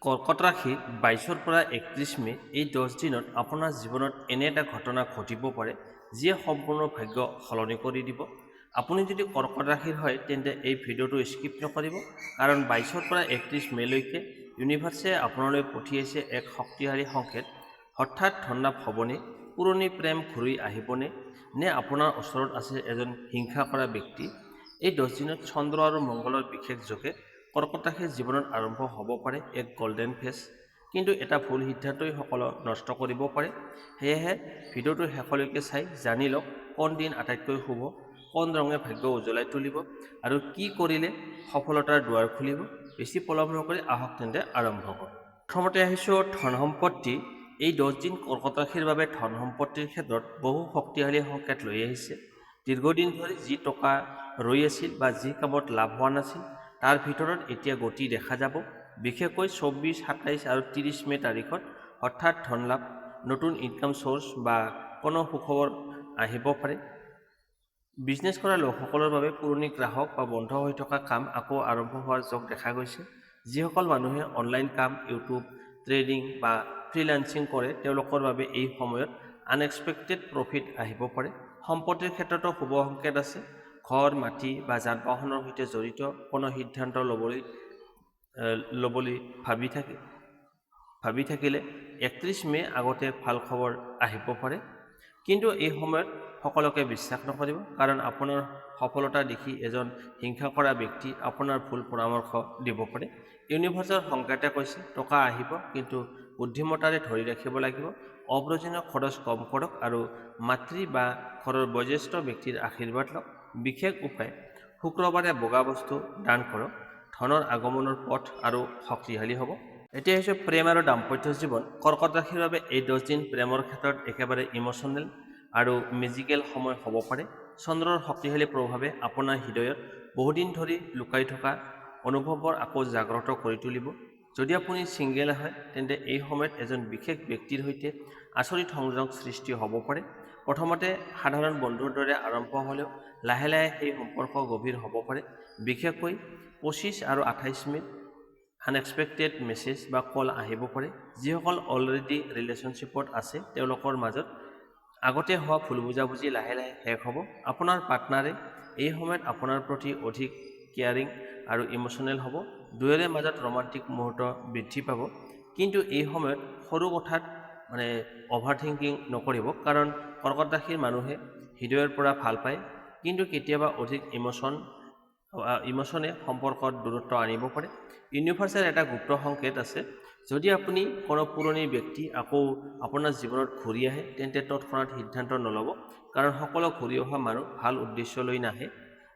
কৰ্কট ৰাশি ২২ৰ পৰা ৩১ মে এই 10 দিনত আপোনাৰ জীৱনত এনে এটা ঘটনা ঘটিব পাৰে যিয়ে সম্পূৰ্ণ ভাগ্য সলনি কৰি দিব। আপুনি যদি কৰ্কট ৰাশিৰ হয় তেন্তে এই ভিডিঅ'টো স্কিপ নকৰিব, কাৰণ ২২ৰ পৰা ৩১ মেলৈকে ইউনিভাৰ্ছে আপোনালৈ পঠিয়াইছে এক শক্তিশালী সংকেত। হঠাৎ ধনলাভ হ'বনে? পুৰণি প্ৰেম ঘূৰি আহিবনে? নে আপোনাৰ ওচৰত আছে এজন হিংসা কৰা ব্যক্তি? এই 10 দিনত চন্দ্ৰ আৰু মংগলৰ বিশেষ যোগে কৰ্কট ৰাশিৰ জীৱনত আৰম্ভ হ'ব পাৰে এক গল্ডেন ফেজ, কিন্তু এটা ভুল সিদ্ধান্তই সকলো নষ্ট কৰিব পাৰে। সেয়েহে ভিডিঅ'টো শেষলৈকে চাই জানি লওক কোন দিন আটাইতকৈ শুভ, কোন ৰঙে ভাগ্য উজ্বলাই তুলিব আৰু কি কৰিলে সফলতাৰ দুৱাৰ খুলিব। বেছি পলম নকৰি আহক তেন্তে আৰম্ভ কৰোঁ। প্ৰথমতে আহিছোঁ ধন সম্পত্তি। এই 10 দিন কৰ্কট ৰাশিৰ বাবে ধন সম্পত্তিৰ ক্ষেত্ৰত বহু শক্তিশালী সংকেত লৈ আহিছে। দীৰ্ঘদিন ধৰি যি টকা ৰৈ আছিল বা যি কামত লাভ হোৱা নাছিল তাৰ ভিতৰত এতিয়া গতি দেখা যাব। বিশেষকৈ ২৪, ২৭ আৰু ৩০ মে তাৰিখত হঠাৎ ধন লাভ, নতুন ইনকাম চ'ৰ্চ বা কোনো সুখবৰ আহিব পাৰে। বিজনেছ কৰা লোকসকলৰ বাবে পুৰণি গ্ৰাহক বা বন্ধ হৈ থকা কাম আকৌ আৰম্ভ হোৱাৰ যোগ দেখা গৈছে। যিসকল মানুহে অনলাইন কাম, ইউটিউব, ট্ৰেডিং বা ফ্ৰিলান্সিং কৰে তেওঁলোকৰ বাবে এই সময়ত আনএক্সপেক্টেড প্ৰফিট আহিব পাৰে। সম্পত্তিৰ ক্ষেত্ৰতো শুভ সংকেত আছে। ঘৰ, মাটি বা যান বাহনৰ সৈতে জড়িত কোনো সিদ্ধান্ত ল'বলৈ ভাবি থাকিলে ৩১ মে আগতে ভাল খবৰ আহিব পাৰে। কিন্তু এই সময়ত সকলোকে বিশ্বাস নকৰিব, কাৰণ আপোনাৰ সফলতা দেখি এজন হিংসা কৰা ব্যক্তি আপোনাৰ ভুল পৰামৰ্শ দিব পাৰে। ইউনিভাৰ্ছৰ সংকেতে কৈছে টকা আহিব, কিন্তু বুদ্ধিমত্তাৰে ধৰি ৰাখিব লাগিব। অপ্ৰয়োজনীয় খৰচ কম কৰক আৰু মাতৃ বা ঘৰৰ বয়োজ্যেষ্ঠ ব্যক্তিৰ আশীৰ্বাদ লওক। বিশেষ উপায়: শুক্ৰবাৰে বগা বস্তু দান কৰক। ধনৰ আগমনৰ পথ আৰু শক্তিশালী হ'ব। এতিয়া হৈছে প্ৰেম আৰু দাম্পত্য জীৱন। কৰ্কট ৰাশিৰ বাবে এই 10 দিন প্ৰেমৰ ক্ষেত্ৰত একেবাৰে ইম'চনেল আৰু মেজিকেল সময় হ'ব পাৰে। চন্দ্ৰৰ শক্তিশালী প্ৰভাৱে আপোনাৰ হৃদয়ত বহুদিন ধৰি লুকাই থকা অনুভৱবোৰ আকৌ জাগ্ৰত কৰি তুলিব। যদি আপুনি ছিংগেল হয় তেন্তে এই সময়ত এজন বিশেষ ব্যক্তিৰ সৈতে আচৰিত সংযোগ সৃষ্টি হ'ব পাৰে। প্ৰথমতে সাধাৰণ বন্ধুৰ দৰে আৰম্ভ হ'লেও লাহে লাহে সেই সম্পৰ্ক গভীৰ হ'ব পাৰে। বিশেষকৈ ২৫ আৰু ২৮ মে'ত আনএক্সপেক্টেড মেছেজ বা কল আহিব পাৰে। যিসকল অলৰেডি ৰিলেশ্যনশ্বিপত আছে তেওঁলোকৰ মাজত আগতে হোৱা ভুল বুজাবুজি লাহে লাহে শেষ হ'ব। আপোনাৰ পাৰ্টনাৰে এই সময়ত আপোনাৰ প্ৰতি অধিক কেয়াৰিং আৰু ইম'চনেল হ'ব। দুয়োৰে মাজত ৰোমান্টিক মুহূৰ্ত বৃদ্ধি পাব। কিন্তু এই সময়ত সৰু কথাত অভাৰ থিংকিং নকৰিব, কাৰণ কৰ্কট ৰাশিৰ মানুহে হৃদয়ৰ পৰা ভাল পায়, কিন্তু কেতিয়াবা অধিক ইম'চনে সম্পৰ্কত দূৰত্ব আনিব পাৰে। ইউনিভাৰ্ছৰ এটা গুপ্ত সংকেত আছে: যদি আপুনি কোনো পুৰণি ব্যক্তি আকৌ আপোনাৰ জীৱনত ঘূৰি আহে তেন্তে তৎক্ষণাত সিদ্ধান্ত নল'ব, কাৰণ সকলো ঘূৰি অহা মানুহ ভাল উদ্দেশ্য লৈ নাহে।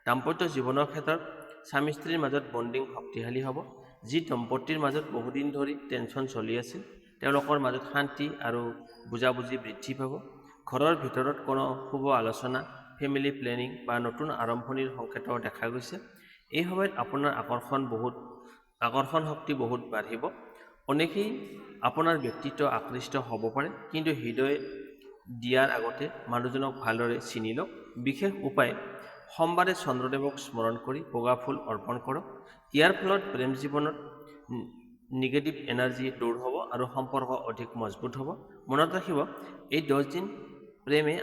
দাম্পত্য জীৱনৰ ক্ষেত্ৰত স্বামী স্ত্ৰীৰ মাজত বণ্ডিং শক্তিশালী হ'ব। যি দম্পতীৰ মাজত বহুদিন ধৰি টেনচন চলি আছিল তেওঁলোকৰ মাজত শান্তি আৰু বুজাবুজি বৃদ্ধি পাব। ঘৰৰ ভিতৰত কোনো শুভ আলোচনা, ফেমিলি প্লেনিং বা নতুন আৰম্ভণিৰ সংকেতও দেখা গৈছে। এই সময়ত আপোনাৰ আকৰ্ষণ শক্তি বহুত বাঢ়িব। অনেকেই আপোনাৰ ব্যক্তিত্ব আকৃষ্ট হ'ব পাৰে, কিন্তু হৃদয় দিয়াৰ আগতে মানুহজনক ভালদৰে চিনি লওক। বিশেষ উপায়: সোমবাৰে চন্দ্ৰদেৱক স্মৰণ কৰি বগা ফুল অৰ্পণ কৰক। ইয়াৰ ফলত প্ৰেম জীৱনত নিগেটিভ এনাৰ্জি দূৰ হ'ব আৰু সম্পৰ্ক অধিক মজবুত হ'ব। মনত ৰাখিব, এই 10 দিন প্ৰেমে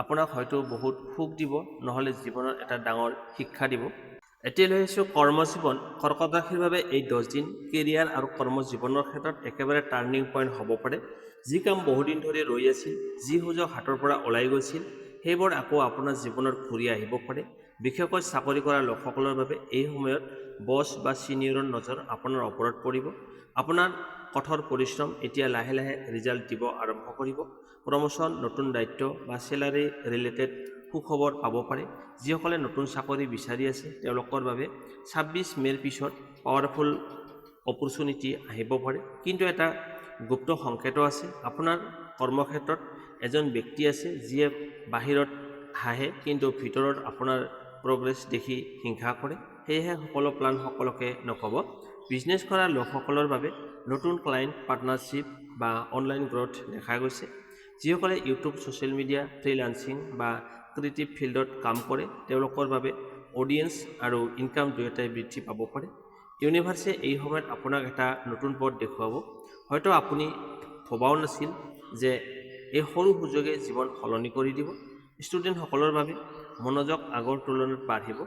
আপোনাক হয়তো বহুত সুখ দিব, নহ'লে জীৱনত এটা ডাঙৰ শিক্ষা দিব। এতিয়া লৈ আহিছোঁ কৰ্মজীৱন। কৰ্কট ৰাশিৰ বাবে এই 10 দিন কেৰিয়াৰ আৰু কৰ্মজীৱনৰ ক্ষেত্ৰত একেবাৰে টাৰ্ণিং পইণ্ট হ'ব পাৰে। যি কাম বহুদিন ধৰি ৰৈ আছিল, যি সুযোগ হাতৰ পৰা ওলাই গৈছিল, সেইবোৰ আকৌ আপোনাৰ জীৱনত ঘূৰি আহিব পাৰে। বিশেষকৈ চাকৰি কৰা লোকসকলৰ বাবে এই সময়ত বছ বা ছিনিয়ৰৰ নজৰ আপোনাৰ ওপৰত পৰিব। আপোনাৰ কঠোৰ পৰিশ্ৰম এতিয়া লাহে লাহে ৰিজাল্ট দিব আৰম্ভ কৰিব। প্ৰমোশ্যন, নতুন দায়িত্ব বা চেলাৰী ৰিলেটেড সুখবৰ পাব পাৰে। যিসকলে নতুন চাকৰি বিচাৰি আছে তেওঁলোকৰ বাবে ২৬ মে'ৰ পিছত পাৱাৰফুল অপৰচুনিটি আহিব পাৰে। কিন্তু এটা গুপ্ত সংকেতো আছে: আপোনাৰ কৰ্মক্ষেত্ৰত এজন ব্যক্তি আছে যিয়ে বাহিৰত হাঁহে কিন্তু ভিতৰত আপোনাৰ প্ৰগ্ৰেছ দেখি হিংসা কৰে। সেয়েহে সকলো প্লান সকলোকে নক'ব। বিজনেছ কৰা লোকসকলৰ বাবে নতুন ক্লায়েণ্ট, পাৰ্টনাৰশ্বিপ বা অনলাইন গ্ৰথ দেখা গৈছে। যিসকলে ইউটিউব, ছ'চিয়েল মিডিয়া, ফ্ৰিলান্সিং বা ক্ৰিয়েটিভ ফিল্ডত কাম কৰে তেওঁলোকৰ বাবে অডিয়েন্স আৰু ইনকাম দুয়োটাই বৃদ্ধি পাব পাৰে। ইউনিভাৰ্ছে এই সময়ত আপোনাক এটা নতুন পথ দেখুৱাব। হয়তো আপুনি ভবাও নাছিল যে এই সৰু সুযোগে জীৱন সলনি কৰি দিব। ষ্টুডেণ্টসকলৰ বাবে মনোযোগ আগৰ তুলনাত বাঢ়িব।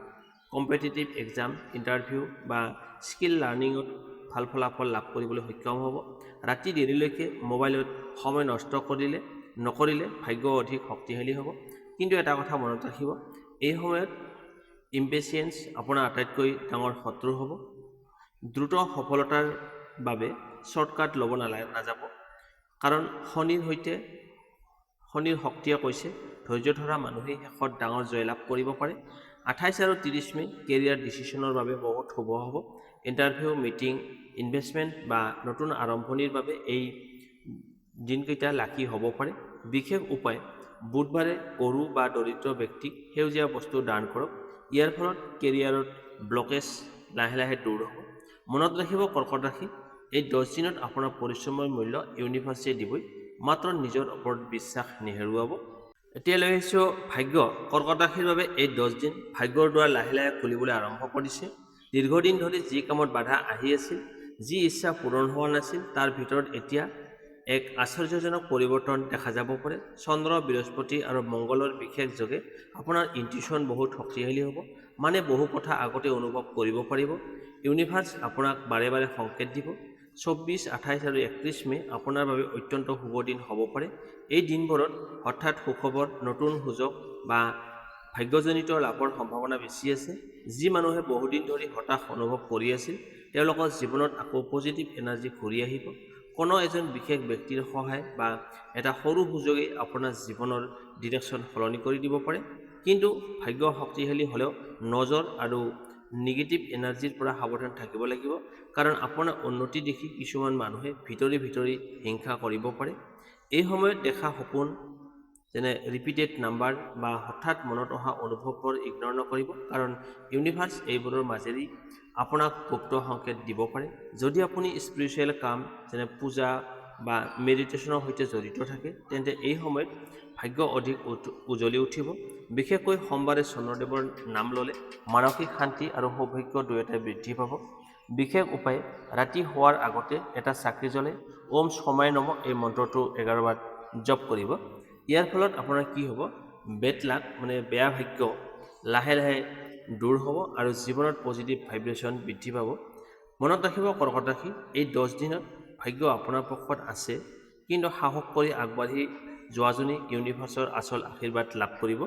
কম্পিটিটিভ এক্সাম, ইণ্টাৰভিউ বা স্কিল লাৰ্ণিঙত ভাল ফলাফল লাভ কৰিবলৈ সক্ষম হ'ব। ৰাতি দেৰিলৈকে মোবাইলত সময় নষ্ট নকৰিলে ভাগ্য অধিক শক্তিশালী হ'ব। কিন্তু এটা কথা মনত ৰাখিব, এই সময়ত ইম্পেচিয়েঞ্চ আপোনাৰ আটাইতকৈ ডাঙৰ শত্ৰু হ'ব। দ্ৰুত সফলতাৰ বাবে শ্বৰ্টকাট ল'ব নাযাব, কাৰণ শনিৰ শক্তিয়ে কৈছে ধৈৰ্য ধৰা মানুহেই শেষত ডাঙৰ জয়লাভ কৰিব পাৰে। 28 আৰু 30 মে কেৰিয়াৰ ডিচিশ্যনৰ বাবে বহুত শুভ হ'ব। ইণ্টাৰভিউ, মিটিং, ইনভেষ্টমেণ্ট বা নতুন আৰম্ভণিৰ বাবে এই দিনকেইটা লাকি হ'ব পাৰে। বিশেষ উপায়, বুধবাৰে গৰু বা দৰিদ্ৰ ব্যক্তিক সেউজীয়া বস্তু দান কৰক। ইয়াৰ ফলত কেৰিয়াৰত ব্লকেজ লাহে লাহে দূৰ হ'ব। মনত ৰাখিব কৰ্কট ৰাশি, এই 10 দিনত আপোনাৰ পৰিশ্ৰমৰ মূল্য ইউনিভাৰ্ছে দিবই, মাত্ৰ নিজৰ ওপৰত বিশ্বাস নেহেৰুৱাব। এতিয়া লৈ আহিছোঁ ভাগ্য। কৰ্কট ৰাশিৰ বাবে এই 10 দিন ভাগ্যৰ দুৱাৰ লাহে লাহে খুলিবলৈ আৰম্ভ কৰিছে। দীৰ্ঘদিন ধৰি যি কামত বাধা আহি আছিল, যি ইচ্ছা পূৰণ হোৱা নাছিল, তাৰ ভিতৰত এতিয়া এক আশ্চৰ্যজনক পৰিৱৰ্তন দেখা যাব পাৰে। চন্দ্ৰ, বৃহস্পতি আৰু মংগলৰ বিশেষ যোগে আপোনাৰ ইনটিউশ্যন বহুত শক্তিশালী হ'ব, মানে বহু কথা আগতে অনুভৱ কৰিব পাৰিব। ইউনিভাৰ্ছ আপোনাক বাৰে বাৰে সংকেত দিব। 24, 28 আৰু 31 মে আপোনাৰ বাবে অত্যন্ত শুভ দিন হ'ব পাৰে। এই দিনবোৰত হঠাৎ সুখবৰ, নতুন সুযোগ বা ভাগ্যজনিত লাভৰ সম্ভাৱনা বেছি আছে। যি মানুহে বহুদিন ধৰি হতাশ অনুভৱ কৰি আছিল, তেওঁলোকৰ জীৱনত আকৌ পজিটিভ এনাৰ্জি ঘূৰি আহিব। কোনো এজন বিশেষ ব্যক্তিৰ সহায় বা এটা সৰু সুযোগেই আপোনাৰ জীৱনৰ ডিৰেকশ্যন সলনি কৰি দিব পাৰে। কিন্তু ভাগ্য শক্তিশালী হ'লেও নজৰ আৰু নিগেটিভ এনাৰ্জিৰ পৰা সাৱধান থাকিব লাগিব, কাৰণ আপোনাৰ উন্নতি দেখি কিছুমান মানুহে ভিতৰি হিংসা কৰিব পাৰে। এই সময়ত দেখা সপোন, যেনে ৰিপিটেড নাম্বাৰ বা হঠাৎ মনত অহা অনুভৱবোৰ ইগনৰ নকৰিব, কাৰণ ইউনিভাৰ্ছ এইবোৰৰ মাজেদি আপোনাক গুপ্ত সংকেত দিব পাৰে। যদি আপুনি স্পিৰিচুৱেল কাম যেনে পূজা বা মেডিটেশ্যনৰ সৈতে জড়িত থাকে, তেন্তে এই সময়ত ভাগ্য অধিক উজ্বলি উঠিব। বিশেষকৈ সোমবাৰে চন্দ্ৰদেৱৰ নাম ল'লে মানসিক শান্তি আৰু সৌভাগ্য দুয়োটাই বৃদ্ধি পাব। বিশেষ উপায়, ৰাতি শোৱাৰ আগতে এটা চাকি জ্বলাই ওম শমায় নমঃ এই মন্ত্ৰটো 11 বাৰ জপ কৰিব। ইয়াৰ ফলত আপোনাৰ কি হ'ব, বেড লাক মানে বেয়া ভাগ্য লাহে লাহে দূৰ হ'ব আৰু জীৱনত পজিটিভ ভাইব্ৰেশ্যন বৃদ্ধি পাব। মনত ৰাখিব কৰ্কট ৰাশি, এই 10 দিনত ভাগ্য আপোনাৰ পক্ষত আছে, কিন্তু সাহস কৰি আগবাঢ়ি যোৱাজনী ইউনিভাৰ্ছৰ আচল আশীৰ্বাদ লাভ কৰিব।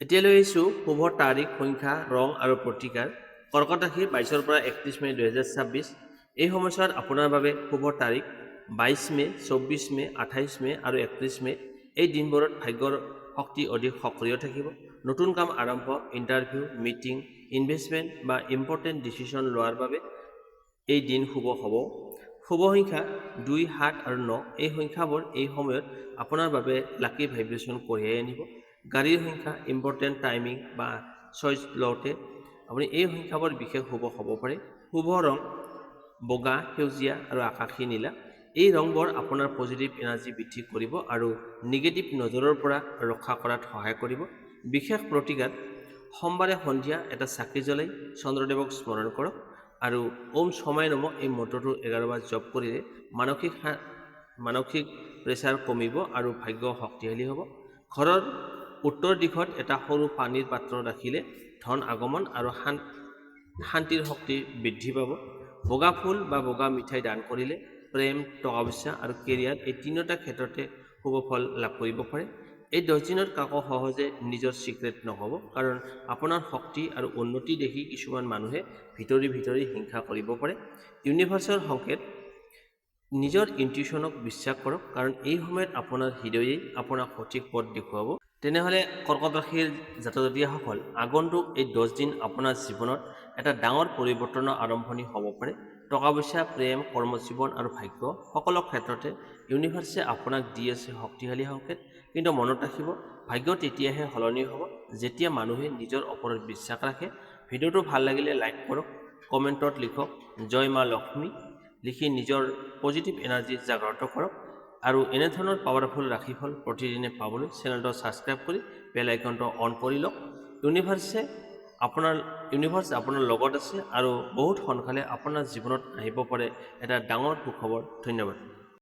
এতিয়া লৈ আহিছোঁ শুভ তাৰিখ, সংখ্যা, ৰং আৰু প্ৰতিকাৰ। কৰ্কট ৰাশি 22 পৰা 31 মে 2026। এই সময়ছোৱাত আপোনাৰ বাবে শুভ তাৰিখ 22 মে, 24 মে, 28 মে আৰু 31 মে। এই দিনবোৰত ভাগ্যৰ শক্তি অধিক সক্ৰিয় থাকিব। নতুন কাম আৰম্ভ, ইণ্টাৰভিউ, মিটিং, ইনভেষ্টমেণ্ট বা ইম্পৰ্টেণ্ট ডিচিশ্যন লোৱাৰ বাবে এই দিন শুভ হ'ব। শুভ সংখ্যা 2, 7 আৰু 9। এই সংখ্যাবোৰ এই সময়ত আপোনাৰ বাবে লাকি ভাইব্ৰেশ্যন কঢ়িয়াই আনিব। গাড়ীৰ সংখ্যা, ইম্পৰ্টেণ্ট টাইমিং বা চইচ লওঁতে আপুনি এই সংখ্যাবোৰ বিশেষ শুভ হ'ব পাৰে। শুভ ৰং বগা, সেউজীয়া আৰু আকাশী নীলা। এই ৰংবোৰ আপোনাৰ পজিটিভ এনাৰ্জি বৃদ্ধি কৰিব আৰু নিগেটিভ নজৰৰ পৰা ৰক্ষা কৰাত সহায় কৰিব। বিশেষ প্ৰতিকাৰ, সোমবাৰে সন্ধিয়া এটা চাকি জ্বলাই চন্দ্ৰদেৱক স্মৰণ কৰক আৰু ওম শমায় নমঃ এই মন্ত্ৰটো 11 বাৰ জপ কৰিলে মানসিক প্ৰেছাৰ কমিব আৰু ভাগ্য শক্তিশালী হ'ব। ঘৰৰ উত্তৰ দিশত এটা সৰু পানীৰ পাত্ৰ ৰাখিলে ধন আগমন আৰু শান্তিৰ শক্তি বৃদ্ধি পাব। বগা ফুল বা বগা মিঠাই দান কৰিলে প্ৰেম, টকা পইচা আৰু কেৰিয়াৰ এই তিনিওটা ক্ষেত্ৰতে শুভ ফল লাভ কৰিব পাৰে। এই 10 দিনত কাকো সহজে নিজৰ চিক্ৰেট নক'ব, কাৰণ আপোনাৰ শক্তি আৰু উন্নতি দেখি কিছুমান মানুহে ভিতৰি হিংসা কৰিব পাৰে। ইউনিভাৰ্ছৰ সংকেত, নিজৰ ইনটিউশ্যনক বিশ্বাস কৰক, কাৰণ এই সময়ত আপোনাৰ হৃদয়েই আপোনাক সঠিক পথ দেখুৱাব। তেনেহ'লে কৰ্কট ৰাশিৰ জাতক-জাতিকাসকল, আগন্তুক এই 10 দিন আপোনাৰ জীৱনত এটা ডাঙৰ পৰিৱৰ্তনৰ আৰম্ভণি হ'ব পাৰে। টকা পইচা, প্ৰেম, কৰ্মজীৱন আৰু ভাগ্য সকলো ক্ষেত্ৰতে ইউনিভাৰ্ছে আপোনাক দি আছে শক্তিশালী সংকেত। কিন্তু মনত ৰাখিব, ভাগ্য তেতিয়াহে সলনি হ'ব যেতিয়া মানুহে নিজৰ ওপৰত বিশ্বাস ৰাখে। ভিডিঅ'টো ভাল লাগিলে লাইক কৰক, কমেণ্টত লিখক জয় মা লক্ষ্মী লিখি নিজৰ পজিটিভ এনাৰ্জি জাগ্ৰত কৰক আৰু এনেধৰণৰ পাৱাৰফুল ৰাশিফল প্ৰতিদিনে পাবলৈ চেনেলটো ছাবস্ক্ৰাইব কৰি বেল আইকনটো অন কৰি লওক। ইউনিভাৰ্ছে আপোনাৰ ইউনিভাৰ্ছ আপোনাৰ লগত আছে আৰু বহুত সোনকালে আপোনাৰ জীৱনত আহিব পাৰে এটা ডাঙৰ সুখবৰ। ধন্যবাদ।